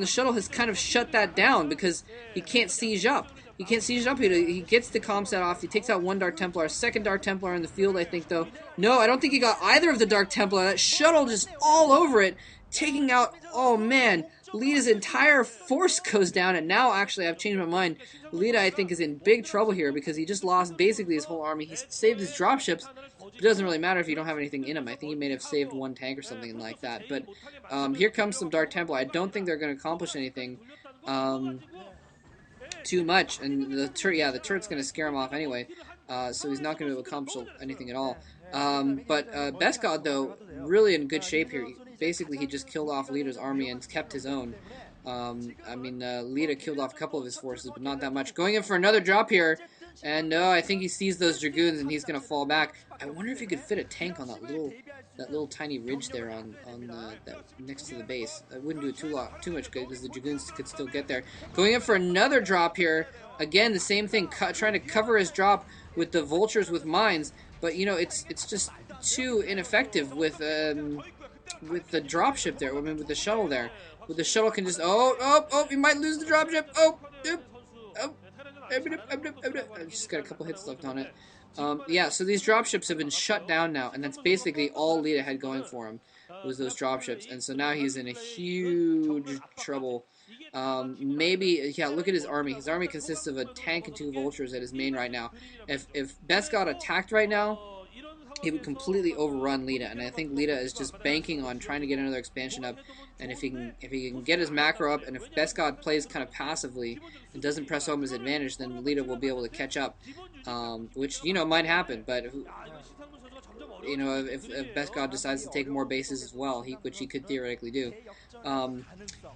the shuttle has kind of shut that down because he can't siege up. He can't siege up. He gets the comm set off. He takes out one Dark Templar, a second Dark Templar in the field, I think, though. No, I don't think he got either of the Dark Templar. That shuttle just all over it, taking out, oh man, Leta's entire force goes down, and now, actually, I've changed my mind. Leta, I think, is in big trouble here because he just lost basically his whole army. He saved his dropships. It doesn't really matter if you don't have anything in him. I think he may have saved one tank or something like that. But here comes some Dark Templar. I don't think they're going to accomplish anything too much. And the turret's going to scare him off anyway. So he's not going to accomplish anything at all. But BestGod, though, really in good shape here. Basically, he just killed off Leta's army and kept his own. Leta killed off a couple of his forces, but not that much. Going in for another drop here. And no, I think he sees those Dragoons and he's gonna fall back. I wonder if he could fit a tank on that little tiny ridge there on that next to the base. That wouldn't do it too much good because the Dragoons could still get there. Going in for another drop here. Again, the same thing, trying to cover his drop with the vultures with mines. But you know, it's just too ineffective with the dropship there. I mean, with the shuttle there. With the shuttle can just he might lose the dropship. I just got a couple hits left on it. Yeah, so these dropships have been shut down now, and that's basically all Leta had going for him, was those dropships. And so now he's in a huge trouble. Look at his army. His army consists of a tank and 2 vultures at his main right now. If BestGod attacked right now, he would completely overrun Leta, and I think Leta is just banking on trying to get another expansion up. And if he can get his macro up, and if BestGod plays kind of passively and doesn't press home his advantage, then Leta will be able to catch up, which might happen. But if BestGod decides to take more bases as well, which he could theoretically do.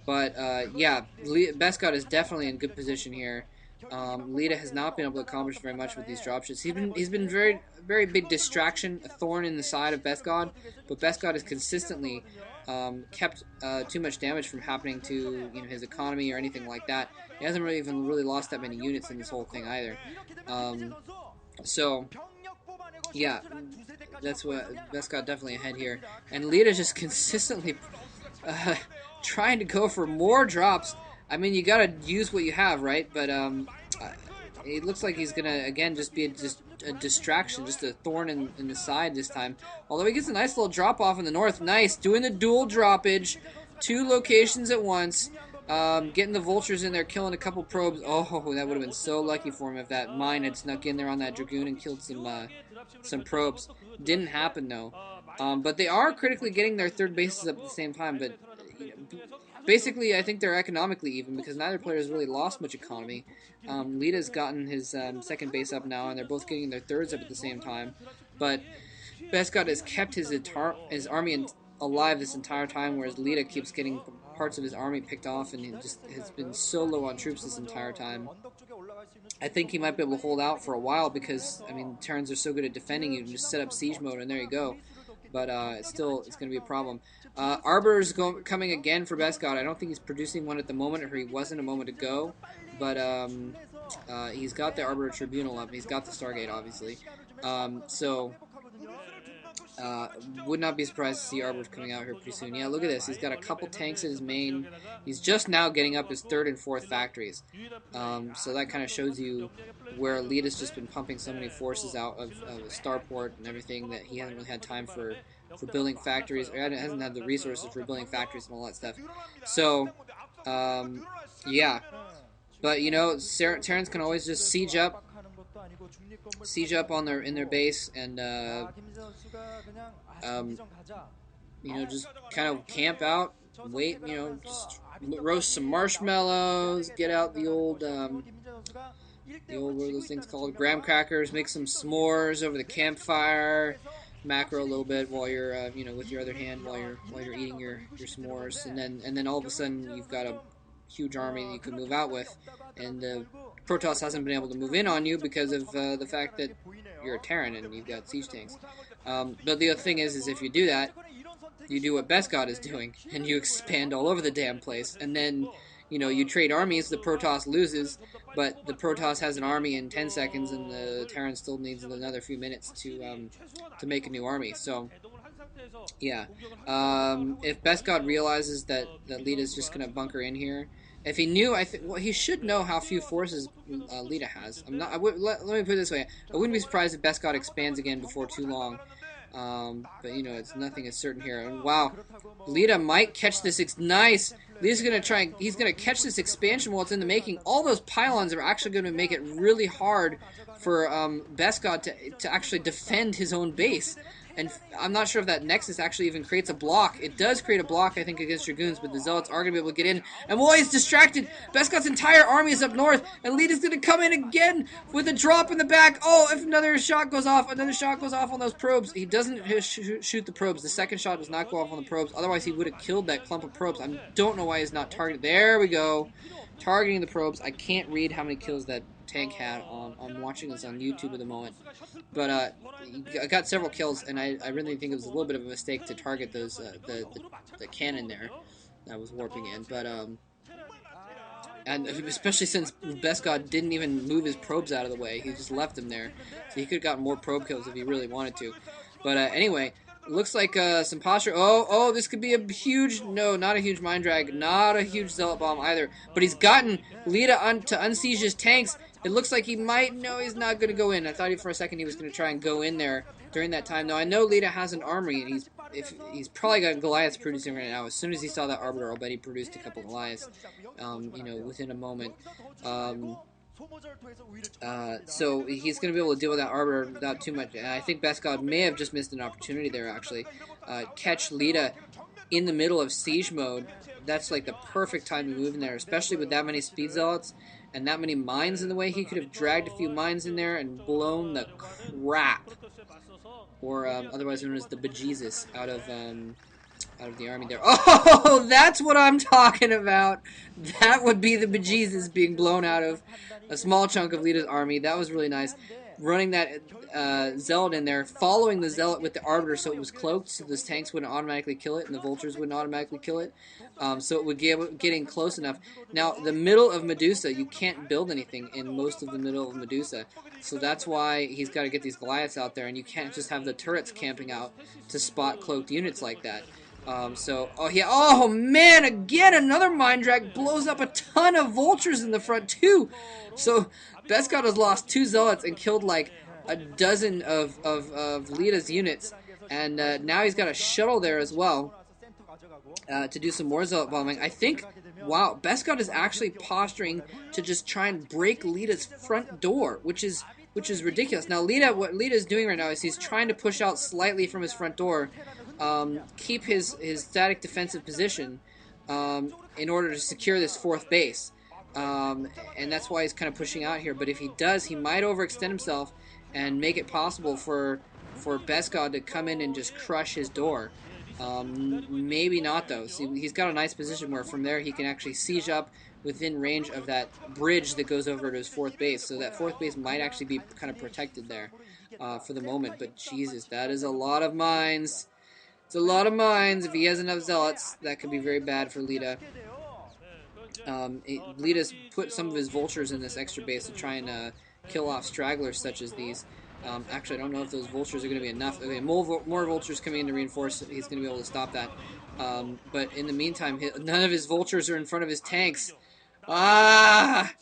BestGod is definitely in good position here. Leta has not been able to accomplish very much with these dropships. He's been very, very big distraction, a thorn in the side of BestGod, but BestGod has consistently kept too much damage from happening to his economy or anything like that. He hasn't really lost that many units in this whole thing either. Yeah, that's what BestGod definitely ahead here, and Leta just consistently trying to go for more drops. I mean, you gotta use what you have, right? But it looks like he's gonna again just be a distraction, just a thorn in the side this time. Although he gets a nice little drop off in the north. Nice, doing the dual droppage, 2 locations at once. Getting the vultures in there, killing a couple probes. Oh, that would have been so lucky for him if that mine had snuck in there on that Dragoon and killed some probes. Didn't happen though. But they are critically getting their 3rd bases up at the same time. But basically, I think they're economically even because neither player has really lost much economy. Leta's gotten his 2nd base up now, and they're both getting their 3rds up at the same time. But BestGod has kept his army alive this entire time, whereas Leta keeps getting parts of his army picked off, and he just has been so low on troops this entire time. I think he might be able to hold out for a while because, I mean, Terrans are so good at defending, you can just set up siege mode, and there you go. But it's going to be a problem. Arbor's coming again for BestGod. I don't think he's producing one at the moment, or he wasn't a moment ago. But he's got the Arbor Tribunal up. He's got the Stargate, obviously. Would not be surprised to see Arbor coming out here pretty soon. Yeah, look at this. He's got a couple tanks in his main. He's just now getting up his 3rd and 4th factories. So that kind of shows you where Leta's just been pumping so many forces out of Starport and everything that he hasn't really had time for building factories, or hasn't had the resources for building factories and all that stuff. So, yeah. But, Terrans can always just siege up in their base and just kind of camp out, wait, just roast some marshmallows, get out the old what are those things called, graham crackers, make some s'mores over the campfire, macro a little bit while you're with your other hand while you're eating your s'mores, and then all of a sudden you've got a huge army that you can move out with, and Protoss hasn't been able to move in on you because of the fact that you're a Terran and you've got siege tanks. But the other thing is if you do that, you do what BestGod is doing, and you expand all over the damn place, and then you trade armies. The Protoss loses, but the Protoss has an army in 10 seconds, and the Terran still needs another few minutes to make a new army. So Yeah. If BestGod realizes that Lita's just gonna bunker in here, if he knew, I think, well, he should know how few forces Lita has. I'm not. Let me put it this way: I wouldn't be surprised if BestGod expands again before too long. But you know, it's nothing is certain here. And wow, Lita might catch this. Nice. Lita's gonna try. He's gonna catch this expansion while it's in the making. All those pylons are actually gonna make it really hard for BestGod to actually defend his own base. And I'm not sure if that Nexus actually even creates a block. It does create a block, I think, against Dragoons, but the Zealots are going to be able to get in. And Moy is distracted. BestGod's entire army is up north, and Lita's going to come in again with a drop in the back. Oh, if another shot goes off on those probes. He doesn't shoot the probes. The second shot does not go off on the probes. Otherwise, he would have killed that clump of probes. I don't know why he's not targeted. There we go. Targeting the probes. I can't read how many kills that tank had on. I'm watching this on YouTube at the moment. But I got several kills, and I really think it was a little bit of a mistake to target those the cannon there that was warping in. But and especially since BestGod didn't even move his probes out of the way, he just left them there, so he could have gotten more probe kills if he really wanted to. But anyway, looks like some posture. Oh, this could be a huge. No, not a huge mind drag, not a huge zealot bomb either. But he's gotten Leta to unsiege his tanks. It looks like he might. No, he's not going to go in. I thought for a second he was going to try and go in there during that time. Now, I know Leta has an armory, and he's probably got Goliaths producing right now. As soon as he saw that Arbiter, I'll bet he produced a couple Goliaths, you know, within a moment. So he's going to be able to deal with that Arbiter without too much. I think BestGod may have just missed an opportunity there, actually. Catch Leta in the middle of siege mode. That's like the perfect time to move in there, especially with that many speed zealots and that many mines in the way. He could have dragged a few mines in there and blown the crap, or otherwise known as the bejesus, out of the army there. Oh, that's what I'm talking about. That would be the bejesus being blown out of a small chunk of Leta's army. That was really nice. Running that Zealot in there, following the Zealot with the Arbiter so it was cloaked, so those tanks wouldn't automatically kill it, and the Vultures wouldn't automatically kill it. So it would get in close enough. Now, the middle of Medusa, you can't build anything in most of the middle of Medusa. So that's why he's got to get these Goliaths out there, and you can't just have the turrets camping out to spot cloaked units like that. Oh man, again, another mind drag blows up a ton of Vultures in the front, too. So, BestGod has lost 2 Zealots and killed like a dozen of Leta's units. And now he's got a shuttle there as well to do some more Zealot bombing. I think, wow, BestGod is actually posturing to just try and break Leta's front door, which is ridiculous. Now, what Leta is doing right now is he's trying to push out slightly from his front door, keep his static defensive position in order to secure this 4th base. And that's why he's kind of pushing out here. But if he does, he might overextend himself and make it possible for BestGod to come in and just crush his door. Maybe not, though. See, he's got a nice position where from there he can actually siege up within range of that bridge that goes over to his 4th base. So that 4th base might actually be kind of protected there for the moment. But Jesus, that is a lot of mines. It's a lot of mines. If he has enough Zealots, that could be very bad for Leta. Leta's put some of his Vultures in this extra base to try and kill off stragglers such as these. Actually, I don't know if those Vultures are going to be enough. Okay, more Vultures coming in to reinforce. He's going to be able to stop that. But in the meantime, none of his Vultures are in front of his tanks. Ah!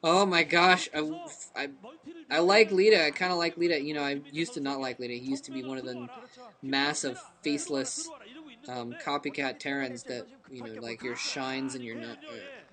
Oh my gosh. I like Leta. I kind of like Leta. You know, I used to not like Leta. He used to be one of the massive, faceless copycat Terrans that, you know, like your Shines and your